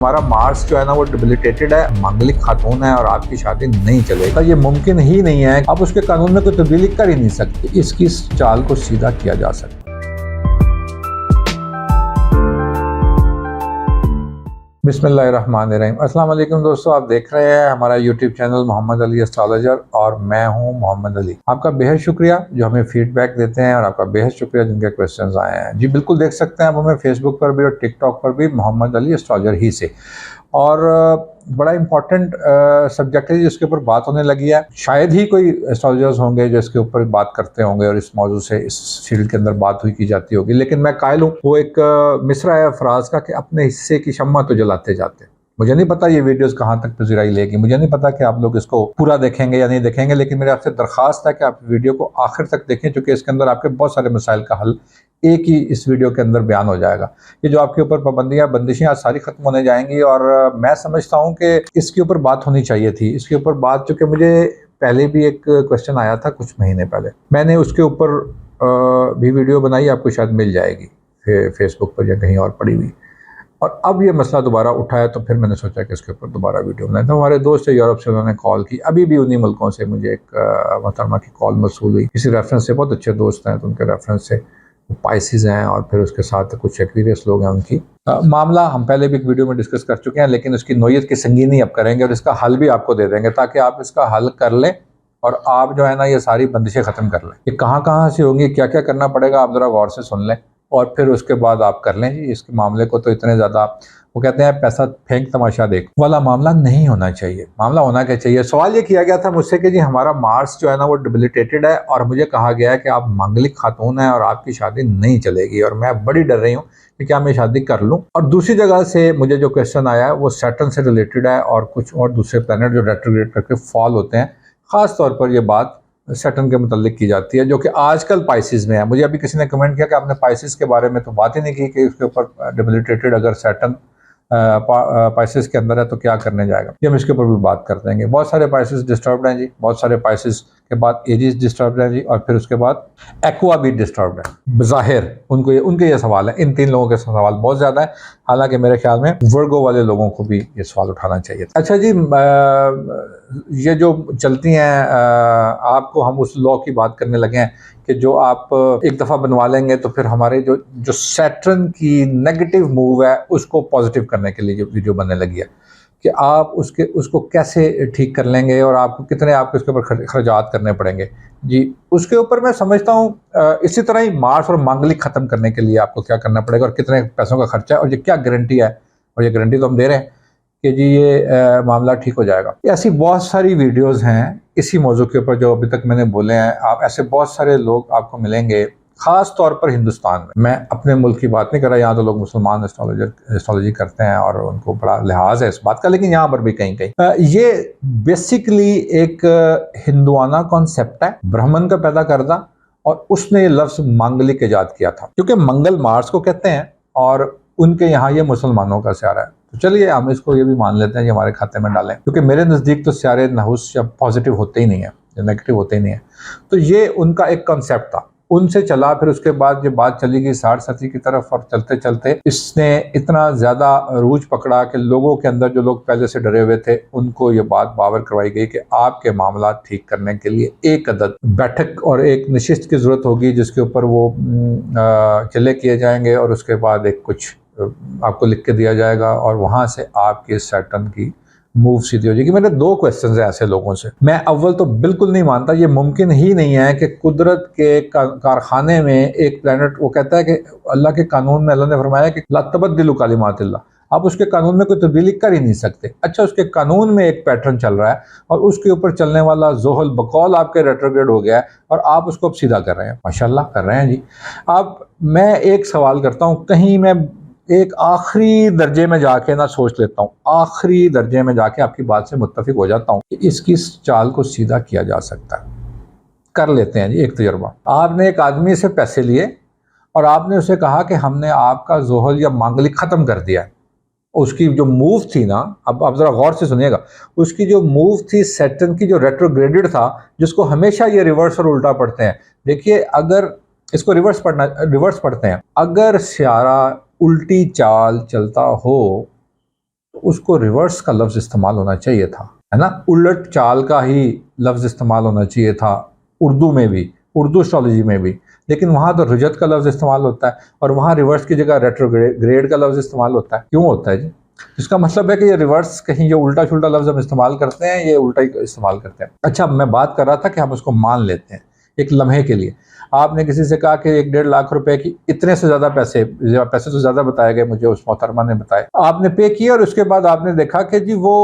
हमारा मार्स जो है ना वो डिबिलिटेटेड है, मांगलिक खातून है और आपकी शादी नहीं चलेगी। ये मुमकिन ही नहीं है, आप उसके कानून में कोई तब्दीली कर ही नहीं सकते। इसकी चाल को सीधा किया जा सकता है। बिस्मिल्लाहिर्रहमानिर्रहीम। अस्सलाम वालेकुम दोस्तों, आप देख रहे हैं हमारा YouTube channel Mohammad Ali astrologer और मैं हूं मोहम्मद अली। आपका बेहद शुक्रिया जो हमें फीडबैक देते हैं और आपका बेहद शुक्रिया जिनके क्वेश्चंस आए हैं। जी बिल्कुल, देख सकते हैं आप हमें फेसबुक पर भी और टिकटॉक पर भी मोहम्मद अली एस्ट्रोलॉजर ही से। और बड़ा इम्पॉर्टेंट सब्जेक्ट है जिसके ऊपर बात होने लगी है। शायद ही कोई एस्ट्रोलॉजर्स होंगे जो इसके ऊपर बात करते होंगे और इस मौजू से इस फील्ड के अंदर बात हुई की जाती होगी, लेकिन मैं कायल हूँ। वो एक मिसरा है फराज का कि अपने हिस्से की शम्मा तो जलाते जाते। मुझे नहीं पता ये वीडियोस कहाँ तक पजीराई लेगी, मुझे नहीं पता कि आप लोग इसको पूरा देखेंगे या नहीं देखेंगे, लेकिन मेरे आपसे दरख्वास्त है कि आप वीडियो को आखिर तक देखें, क्योंकि इसके अंदर आपके बहुत सारे मसाइल का हल एक ही इस वीडियो के अंदर बयान हो जाएगा। ये जो आपके ऊपर पाबंदियां बंदिशें आज सारी खत्म होने जाएंगी और मैं समझता हूं कि इसके ऊपर बात होनी चाहिए थी। इसके ऊपर बात, चूंकि मुझे पहले भी एक क्वेश्चन आया था कुछ महीने पहले, मैंने उसके ऊपर भी वीडियो बनाई, आपको शायद मिल जाएगी फेसबुक पर या कहीं और पड़ी हुई। और अब ये मसला दोबारा उठाया तो फिर मैंने सोचा कि इसके ऊपर दोबारा वीडियो बनाए। तो हमारे दोस्त है यूरोप से, उन्होंने कॉल की। अभी भी उन्हीं मुल्कों से मुझे एक मोहतरमा की कॉल मौसूल हुई, किसी रेफरेंस से। बहुत अच्छे दोस्त हैं, तो उनके रेफरेंस से पाइसिस हैं और फिर उसके साथ कुछ एक्वेरियस लोग हैं उनकी। मामला हम पहले भी एक वीडियो में डिस्कस कर चुके हैं, लेकिन उसकी नोयत की संगीनी अब करेंगे और इसका हल भी आपको दे देंगे, ताकि आप इसका हल कर लें और आप जो है ना ये सारी बंदिशें ख़त्म कर लें। ये कहाँ से होंगी, क्या क्या करना पड़ेगा, आप ज़रा गौर से सुन लें और फिर उसके बाद आप कर लें। जी इसके मामले को तो इतने ज़्यादा, वो कहते हैं पैसा फेंक तमाशा देख वाला मामला नहीं होना चाहिए। मामला होना क्या चाहिए, सवाल ये किया गया था मुझसे कि जी हमारा मार्स जो है ना वो डिबिलिटेटेड है और मुझे कहा गया है कि आप मांगलिक खातून हैं और आपकी शादी नहीं चलेगी, और मैं बड़ी डर रही हूँ कि क्या मैं शादी कर लूँ। और दूसरी जगह से मुझे जो क्वेश्चन आया है वो सैटर्न से रिलेटेड है और कुछ और दूसरे प्लैनेट जो रेट्रोग्रेड करके फॉल होते हैं। ख़ास तौर पर यह बात सैटर्न के मुतालिक की जाती है, जो कि आजकल पाइसिस में है। मुझे अभी किसी ने कमेंट किया कि आपने पाइसिस के बारे में तो बात ही नहीं की कि उसके ऊपर डिबिलिटेटेड अगर सैटर्न पाइसिस के अंदर है तो क्या करने जाएगा। ये हम इसके ऊपर भी बात कर देंगे। बहुत सारे पाइसिस डिस्टर्ब्ड हैं जी, बहुत सारे पाइसिस के बाद एरिस डिस्टर्ब्ड है जी, और फिर उसके बाद एक्वा भी डिस्टर्ब्ड है। बज़ाहिर उनके ये सवाल है, इन तीन लोगों के सवाल बहुत ज़्यादा है। हालांकि मेरे ख्याल में वर्गो वाले लोगों को भी ये सवाल उठाना चाहिए। अच्छा जी, ये जो चलती हैं, आपको हम उस लॉ की बात करने लगे हैं कि जो आप एक दफ़ा बनवा लेंगे तो फिर हमारे जो सैटर्न की नेगेटिव मूव है उसको पॉजिटिव करने के लिए जो वीडियो बनने लगी है कि आप उसको कैसे ठीक कर लेंगे और आपको कितने आपके उसके ऊपर खर्चात करने पड़ेंगे। जी उसके ऊपर मैं समझता हूँ इसी तरह ही मार्स और मांगलिक ख़त्म करने के लिए आपको क्या करना पड़ेगा और कितने पैसों का खर्चा है और ये क्या गारंटी है, और ये गारंटी तो हम दे रहे हैं कि जी ये मामला ठीक हो जाएगा। ऐसी बहुत सारी वीडियोस हैं इसी मौजू के ऊपर जो अभी तक मैंने बोले हैं। आप ऐसे बहुत सारे लोग आपको मिलेंगे, ख़ास तौर पर हिंदुस्तान में। मैं अपने मुल्क की बात नहीं कर रहा, यहाँ तो लोग मुसलमान एस्ट्रोलॉजी करते हैं और उनको बड़ा लिहाज है इस बात का, लेकिन यहाँ पर भी कहीं कहीं ये बेसिकली एक हिंदुआना कॉन्सेप्ट है, ब्राह्मण का पैदा करदा, और उसने ये लफ्ज़ मांगलिक ईजाद किया था, क्योंकि मंगल मार्स को कहते हैं और उनके यहाँ ये मुसलमानों का स्यारा है। तो चलिए हम इसको ये भी मान लेते हैं कि हमारे खाते में डालें, क्योंकि मेरे नज़दीक तो स्यारे नहुस या पॉजिटिव होते ही नहीं है, नेगेटिव होते ही नहीं है। तो ये उनका एक कॉन्सेप्ट था, उनसे चला। फिर उसके बाद जो बात चली गई 60 की तरफ, और चलते चलते इसने इतना ज़्यादा रूज पकड़ा कि लोगों के अंदर, जो लोग पहले से डरे हुए थे, उनको ये बात बावर करवाई गई कि आपके मामला ठीक करने के लिए एक अदद बैठक और एक नशिस्त की ज़रूरत होगी, जिसके ऊपर वो चले किए जाएंगे और उसके बाद एक कुछ आपको लिख के दिया जाएगा और वहाँ से आपके सैटर्न की मूव सीधी हो जाएगी। मेरे दो क्वेश्चंस हैं ऐसे लोगों से। मैं अव्वल तो बिल्कुल नहीं मानता, ये मुमकिन ही नहीं है कि कुदरत के कारखाने में एक प्लेनेट, वो कहता है कि अल्लाह के कानून में अल्लाह ने फरमाया कि ला तबद्दिलु कलिमातिल्लाह, आप उसके कानून में कोई तब्दीली कर ही नहीं सकते। अच्छा, उसके कानून में एक पैटर्न चल रहा है और उसके ऊपर चलने वाला ज़ोहल बकौल आपके रेट्रोग्रेड हो गया है और आप उसको अब सीधा कर रहे हैं। माशाल्लाह कर रहे हैं जी। अब मैं एक सवाल करता हूँ, कहीं मैं एक आखिरी दर्जे में जाके ना सोच लेता हूँ, आखिरी दर्जे में जाके आपकी बात से मुत्तफिक हो जाता हूँ कि इसकी चाल को सीधा किया जा सकता है। कर लेते हैं जी एक तजुर्बा। आपने एक आदमी से पैसे लिए और आपने उसे कहा कि हमने आपका ज़ोहल या मांगलिक ख़त्म कर दिया है। उसकी जो मूव थी ना, अब आप ज़रा गौर से सुनिएगा, उसकी जो मूव थी सैटर्न की, जो रेट्रोग्रेडेड था, जिसको हमेशा ये रिवर्स और उल्टा पढ़ते हैं। देखिए, अगर इसको रिवर्स पढ़ते हैं, अगर स्यारा उल्टी चाल चलता हो तो उसको रिवर्स का लफ्ज़ इस्तेमाल होना चाहिए था, है ना, उलट चाल का ही लफ्ज़ इस्तेमाल होना चाहिए था उर्दू में भी, उर्दू एस्ट्रोलॉजी में भी। लेकिन वहाँ तो रुजत का लफ्ज़ इस्तेमाल होता है और वहाँ रिवर्स की जगह रेट्रोग्रेड का लफ्ज़ इस्तेमाल होता है। क्यों होता है जी? इसका मतलब है कि ये रिवर्स, कहीं जो उल्टा छुल्टा लफ्ज़ हम इस्तेमाल करते हैं, ये उल्टा ही इस्तेमाल करते हैं। अच्छा, मैं बात कर रहा था कि हम उसको मान लेते हैं एक लम्हे के लिए। आपने किसी से कहा कि 1 डेढ़ लाख रुपए की इतने से ज़्यादा पैसे पैसे तो ज़्यादा बताए गए, मुझे उस मोहतरमा ने बताए। आपने पे किया और उसके बाद आपने देखा कि जी वो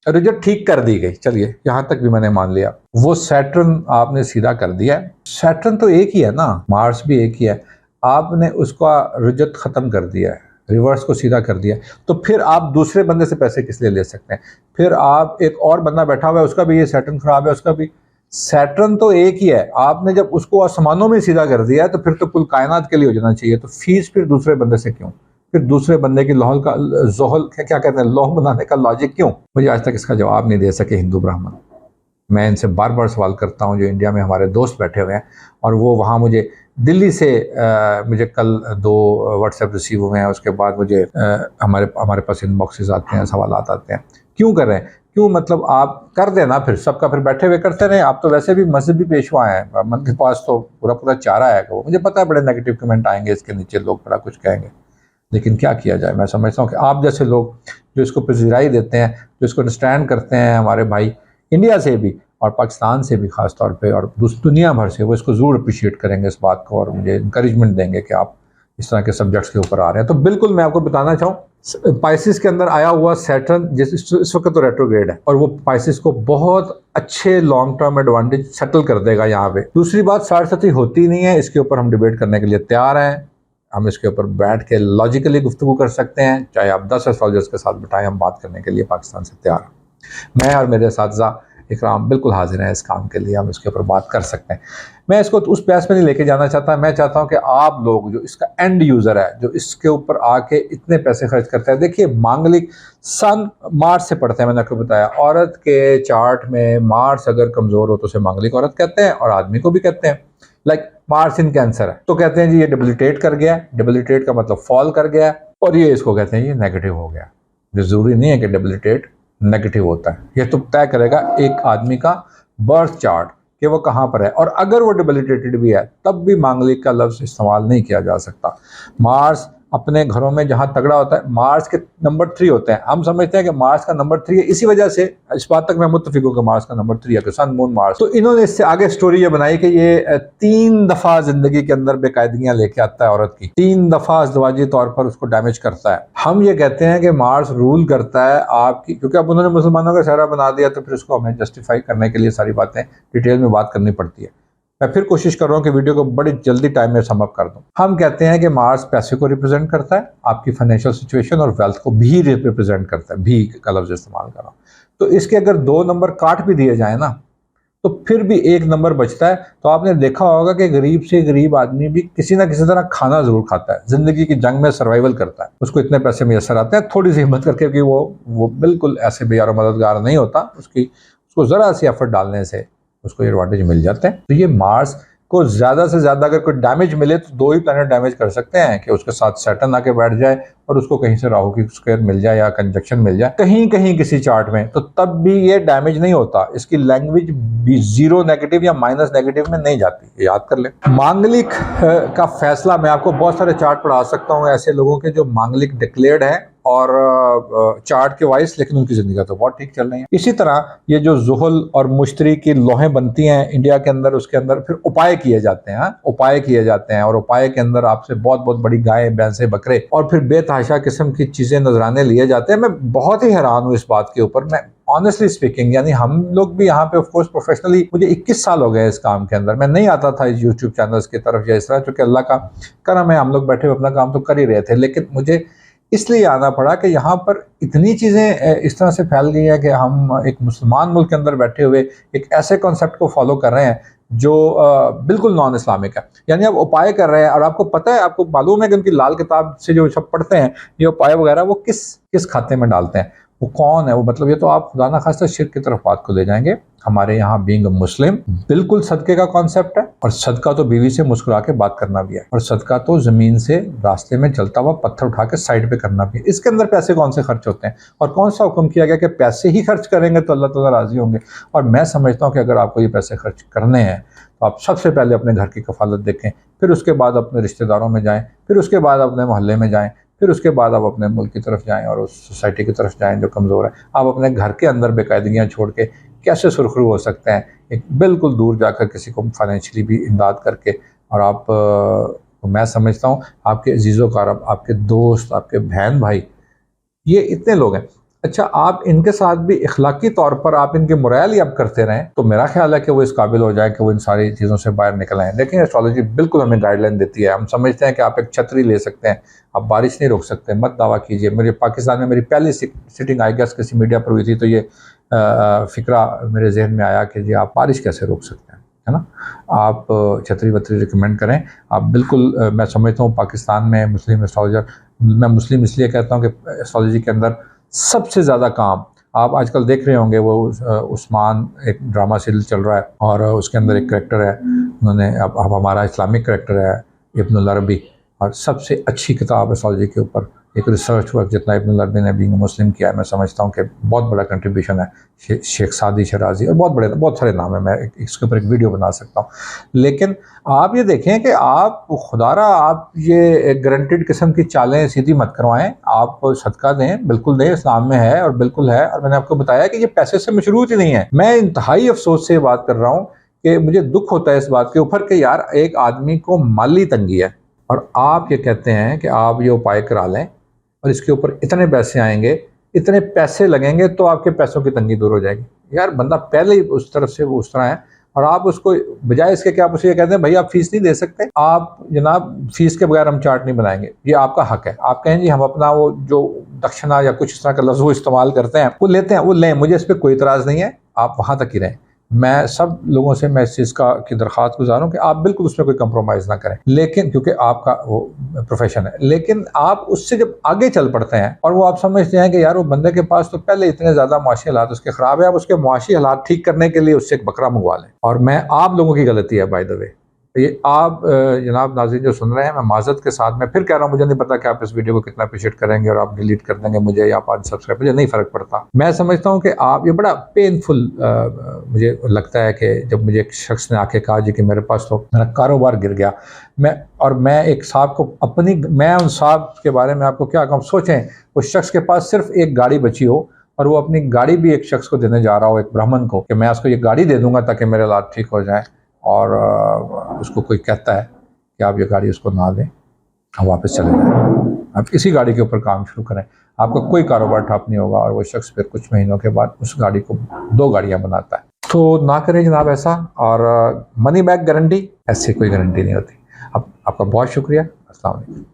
रिजल्ट ठीक कर दी गई। चलिए, यहाँ तक भी मैंने मान लिया। वो सैटर्न आपने सीधा कर दिया है। सैटर्न तो एक ही है ना, मार्स भी एक ही है। आपने उसका रिजल्ट ख़त्म कर दिया है, रिवर्स को सीधा कर दिया। तो फिर आप दूसरे बंदे से पैसे किस लिए ले सकते हैं? फिर आप, एक और बंदा बैठा हुआ है, उसका भी ये सैटर्न खराब है, उसका भी। सैटर्न तो एक ही है। आपने जब उसको आसमानों में सीधा कर दिया है तो फिर तो कुल कायनात के लिए हो जाना चाहिए। तो फीस फिर दूसरे बंदे से क्यों? फिर दूसरे बंदे की लोहल का जोहल क्या कहते हैं, लोह बनाने का लॉजिक क्यों? मुझे आज तक इसका जवाब नहीं दे सके हिंदू ब्राह्मण। मैं इनसे बार बार सवाल करता हूँ, जो इंडिया में हमारे दोस्त बैठे हुए हैं, और वो वहाँ मुझे दिल्ली से मुझे कल 2 व्हाट्सएप रिसीव हुए हैं। उसके बाद मुझे हमारे हमारे पास इनबॉक्सेस आते हैं, सवाल आते हैं। क्यों कर रहे हैं? क्यों, मतलब आप कर देना, फिर सबका फिर बैठे हुए करते रहे। आप तो वैसे भी मजहबी पेशवा हैं, मन के पास तो पूरा पूरा चारा है। वो मुझे पता है बड़े नेगेटिव कमेंट आएंगे इसके नीचे, लोग बड़ा कुछ कहेंगे, लेकिन क्या किया जाए। मैं समझता हूँ कि आप जैसे लोग जो इसको पजीराई देते हैं, जो इसको अंडरस्टैंड करते हैं, हमारे भाई इंडिया से भी और पाकिस्तान से भी ख़ास तौर पे, और दुनिया भर से, वो इसको ज़रूर अप्रिशिएट करेंगे इस बात को, और मुझे इंकरेजमेंट देंगे कि आप इस तरह के सब्जेक्ट्स के ऊपर आ रहे हैं। तो बिल्कुल मैं आपको बताना चाहूँ, पाइसिस के अंदर आया हुआ सैटर्न इस वक्त तो रेट्रोग्रेड है, और वो पाइसिस को बहुत अच्छे लॉन्ग टर्म एडवांटेज सेटल कर देगा यहाँ पे। दूसरी बात, साढ़े होती नहीं है, इसके ऊपर हम डिबेट करने के लिए तैयार हैं। हम इसके ऊपर बैठ के लॉजिकली गुफ्तगू कर सकते हैं, चाहे आप 10 एस्ट्रोलॉजर्स के साथ बिठाएं, हम बात करने के लिए पाकिस्तान से तैयार हैं। मैं और मेरे साथी इकराम बिल्कुल हाजिर हैं इस काम के लिए, हम इसके ऊपर बात कर सकते हैं। मैं इसको उस बहस में नहीं लेके जाना चाहता। मैं चाहता हूं कि आप लोग जो इसका एंड यूज़र है, जो इसके ऊपर आके इतने पैसे खर्च करते हैं, देखिए मांगलिक सन मार्स से पढ़ते हैं। मैंने आपको बताया, औरत के चार्ट में मार्स अगर कमज़ोर हो तो उसे मांगलिक औरत कहते हैं, और आदमी को भी कहते हैं। लाइक मार्स इन कैंसर है तो कहते हैं जी ये डिबिलिटेट कर गया। डिबिलिटेट का मतलब फॉल कर गया, और ये इसको कहते हैं ये नेगेटिव हो गया। जो ज़रूरी नहीं है कि डिबिलिटेट नेगेटिव होता है, ये तो तय करेगा एक आदमी का बर्थ चार्ट कि वो कहाँ पर है। और अगर वो डिबिलिटेटेड भी है तब भी मांगलिक का लफ्ज़ इस्तेमाल नहीं किया जा सकता। मार्स अपने घरों में जहाँ तगड़ा होता है, मार्स के नंबर 3 होते हैं। हम समझते हैं कि मार्स का नंबर 3 है, इसी वजह से इस बात तक मैं मुत्तफिक हूँ कि मार्स का नंबर 3 है, कि सन मून मार्स। तो इन्होंने इससे आगे स्टोरी ये बनाई कि ये 3 दफ़ा ज़िंदगी के अंदर बेकायदगियाँ लेके आता है औरत की, 3 दफ़ा अज़दवाजी तौर पर उसको डैमेज करता है। हम ये कहते हैं कि मार्स रूल करता है आपकी, क्योंकि अब उन्होंने मुसलमानों का सहरा बना दिया, तो फिर उसको हमें जस्टिफाई करने के लिए सारी बातें डिटेल में बात करनी पड़ती है। मैं फिर कोशिश कर रहा हूँ कि वीडियो को बड़ी जल्दी टाइम में समअप कर दूँ। हम कहते हैं कि मार्स पैसे को रिप्रेजेंट करता है, आपकी फाइनेंशियल सिचुएशन और वेल्थ को भी रिप्रेजेंट करता है, भी का लफ्ज़ इस्तेमाल कर रहा हूँ। तो इसके अगर 2 नंबर काट भी दिए जाए ना, तो फिर भी 1 नंबर बचता है। तो आपने देखा होगा कि गरीब से गरीब आदमी भी किसी ना किसी तरह खाना जरूर खाता है, जिंदगी की जंग में सर्वाइवल करता है। उसको इतने पैसे मैसर आते हैं थोड़ी सी हिम्मत करके, कि वो बिल्कुल ऐसे बेयार मददगार नहीं होता, उसको ज़रा सी एफर्ट डालने से उसको ये एडवांटेज मिल जाते हैं। तो ये मार्स को ज़्यादा से ज़्यादा अगर कोई डैमेज मिले तो 2 ही प्लैनेट डैमेज कर सकते हैं, कि उसके साथ सैटर्न आके बैठ जाए और उसको कहीं से राहु की स्क्वायर मिल जाए या कंजक्शन मिल जाए कहीं कहीं किसी चार्ट में, तो तब भी ये डैमेज नहीं होता। इसकी लैंग्वेज भी 0 नेगेटिव या माइनस नेगेटिव में नहीं जाती, याद कर ले। मांगलिक का फैसला, मैं आपको बहुत सारे चार्ट पढ़ा सकता हूँ ऐसे लोगों के जो मांगलिक डिक्लेयर्ड है और चार्ट के वाइज, लेकिन उनकी जिंदगी तो बहुत ठीक चल रही है। इसी तरह ये जो जुहल और मुश्तरी की लोहें बनती हैं इंडिया के अंदर, उसके अंदर फिर उपाय किए जाते हैं। उपाय किए जाते हैं, और उपाय के अंदर आपसे बहुत बहुत बड़ी गायें, भैंसे, बकरे और फिर बेतहाशा किस्म की चीजें नजराने लिए जाते हैं। मैं बहुत ही हैरान हूँ इस बात के ऊपर। मैं ऑनेस्टली स्पीकिंग, यानी हम लोग भी यहाँ पे ऑफ कोर्स प्रोफेशनली, मुझे 21 साल हो गए इस काम के अंदर। मैं नहीं आता था इस यूट्यूब चैनल्स की तरफ या इस तरह, चूंकि अल्लाह का करम है, हम लोग बैठे हुए अपना काम तो कर ही रहे थे, लेकिन मुझे इसलिए आना पड़ा कि यहाँ पर इतनी चीज़ें इस तरह से फैल गई हैं कि हम एक मुसलमान मुल्क के अंदर बैठे हुए एक ऐसे कॉन्सेप्ट को फॉलो कर रहे हैं जो बिल्कुल नॉन इस्लामिक है। यानी आप उपाय कर रहे हैं, और आपको पता है, आपको मालूम है कि उनकी लाल किताब से जो सब पढ़ते हैं ये उपाय वगैरह, वो किस किस खाते में डालते हैं, वो कौन है, वो मतलब ये तो आप खुदा ना खास्ता शिर्क की तरफ बात को ले जाएंगे। हमारे यहाँ बीइंग मुस्लिम बिल्कुल सदके का कॉन्सेप्ट है, और सदका तो बीवी से मुस्कुरा के बात करना भी है, और सदका तो जमीन से रास्ते में चलता हुआ पत्थर उठा के साइड पे करना भी है। इसके अंदर पैसे कौन से खर्च होते हैं, और कौन सा हुक्म किया गया कि पैसे ही खर्च करेंगे तो अल्लाह ताला राजी होंगे। और मैं समझता हूँ कि अगर आपको ये पैसे खर्च करने हैं तो आप सबसे पहले अपने घर की कफालत देखें, फिर उसके बाद अपने रिश्तेदारों में जाएं, फिर उसके बाद अपने मोहल्ले में जाएं, फिर उसके बाद आप अपने मुल्क की तरफ जाएं और उस सोसाइटी की तरफ जाएं जो कमज़ोर है। आप अपने घर के अंदर बेकायदगियाँ छोड़ के कैसे सुरखरू हो सकते हैं, एक बिल्कुल दूर जाकर किसी को फाइनेंशियली भी इमदाद करके। और आप मैं समझता हूँ आपके अजीज़ो कारब, आपके दोस्त, आपके बहन भाई, ये इतने लोग हैं। अच्छा, आप इनके साथ भी इखलाकी तौर पर आप इनके मोरल ही आप करते रहें तो मेरा ख्याल है कि वो इस काबिल हो जाए कि वो इन सारी चीज़ों से बाहर निकल आएँ। देखिए, एस्ट्रोलॉजी बिल्कुल हमें गाइडलाइन देती है। हम समझते हैं कि आप एक छतरी ले सकते हैं, आप बारिश नहीं रोक सकते, मत दावा कीजिए। मेरे पाकिस्तान में मेरी पहली सिटिंग आई गेस किसी मीडिया पर हुई थी, तो ये फ़िक्रा मेरे जहन में आया कि जी आप बारिश कैसे रोक सकते हैं, है ना। आप छतरी वतरी रिकमेंड करें। आप बिल्कुल मैं समझता हूँ पाकिस्तान में मुस्लिम एस्ट्रोलॉजर, मैं मुस्लिम इसलिए कहता हूँ कि एस्ट्रोलॉजी के अंदर सबसे ज़्यादा काम आप आजकल देख रहे होंगे, वो उस्मान एक ड्रामा सीरियल चल रहा है और उसके अंदर एक करैक्टर है, उन्होंने अब हमारा इस्लामिक करैक्टर है इब्नुल अरबी, और सबसे अच्छी किताब एस्ट्रोलॉजी के ऊपर एक रिसर्च वर्क जितना इब्नुल अरबी ने बीइंग मुस्लिम किया है, मैं समझता हूँ कि बहुत बड़ा कंट्रीब्यूशन है। शेख सादी शराजी और बहुत सारे नाम है, मैं इसके ऊपर एक वीडियो बना सकता हूँ। लेकिन आप ये देखें कि आप खुदारा आप ये गारंटेड किस्म की चालें सीधी मत करवाएं। आप सदका दें, बिल्कुल दें, इस्लाम में है और बिल्कुल है। और मैंने आपको बताया कि ये पैसे से मशरूत ही नहीं है। मैं इंतहाई अफसोस से बात कर रहा हूँ कि मुझे दुख होता है इस बात के ऊपर कि यार एक आदमी को माली तंगी है और आप ये कहते हैं कि आप ये उपाय करा लें और इसके ऊपर इतने पैसे आएंगे, इतने पैसे लगेंगे तो आपके पैसों की तंगी दूर हो जाएगी। यार बंदा पहले ही उस तरफ से वो उस तरह है, और आप उसको बजाय इसके कि आप उसे ये कहते हैं भाई आप फीस नहीं दे सकते, आप जनाब फीस के बगैर हम चार्ट नहीं बनाएंगे, ये आपका हक है। आप कहें जी हम अपना वो जो दक्षिणा या कुछ इस तरह का लफ्ज़ वो इस्तेमाल करते हैं, वो लेते हैं, वो लें, मुझे इस पर कोई इतराज़ नहीं है, आप वहाँ तक ही रहें। मैं सब लोगों से मैं इस चीज़ की दरख्वास्त गुजारूँ कि आप बिल्कुल उसमें कोई कंप्रोमाइज़ ना करें, लेकिन क्योंकि आपका वो प्रोफेशन है। लेकिन आप उससे जब आगे चल पड़ते हैं और वो आप समझते हैं कि यार वो बंदे के पास तो पहले इतने ज़्यादा मुआशी हालात उसके ख़राब है, आप उसके मुआशी हालात ठीक करने के लिए उससे एक बकरा मंगवा लें। और मैं आप लोगों की गलती है बाय द वे, ये आप जनाब नाज़रीन जो सुन रहे हैं, मैं माज़रत के साथ मैं फिर कह रहा हूँ, मुझे नहीं पता कि आप इस वीडियो को कितना अप्रिशिएट करेंगे और आप डिलीट कर देंगे मुझे या आप अनसब्सक्राइब, मुझे नहीं फ़र्क पड़ता। मैं समझता हूँ कि आप ये बड़ा पेनफुल मुझे लगता है कि जब मुझे एक शख्स ने आके कहा जी कि मेरे पास तो मेरा कारोबार गिर गया, मैं एक साहब को मैं उन साहब के बारे में आपको क्या कहूँ, सोचें उस शख्स के पास सिर्फ एक गाड़ी बची हो और वो अपनी गाड़ी भी एक शख्स को देने जा रहा हो, एक ब्राह्मण को, कि मैं उसको ये गाड़ी दे दूंगा ताकि मेरे हालात ठीक हो जाए, और उसको कोई कहता है कि आप ये गाड़ी उसको ना दें, हम वापस चले जाएं, आप इसी गाड़ी के ऊपर काम शुरू करें, आपका कोई कारोबार ठप नहीं होगा। और वो शख्स फिर कुछ महीनों के बाद उस गाड़ी को 2 गाड़ियां बनाता है। तो ना करें जनाब ऐसा। और मनी बैक गारंटी, ऐसी कोई गारंटी नहीं होती। आपका बहुत शुक्रिया। अस्सलाम वालेकुम।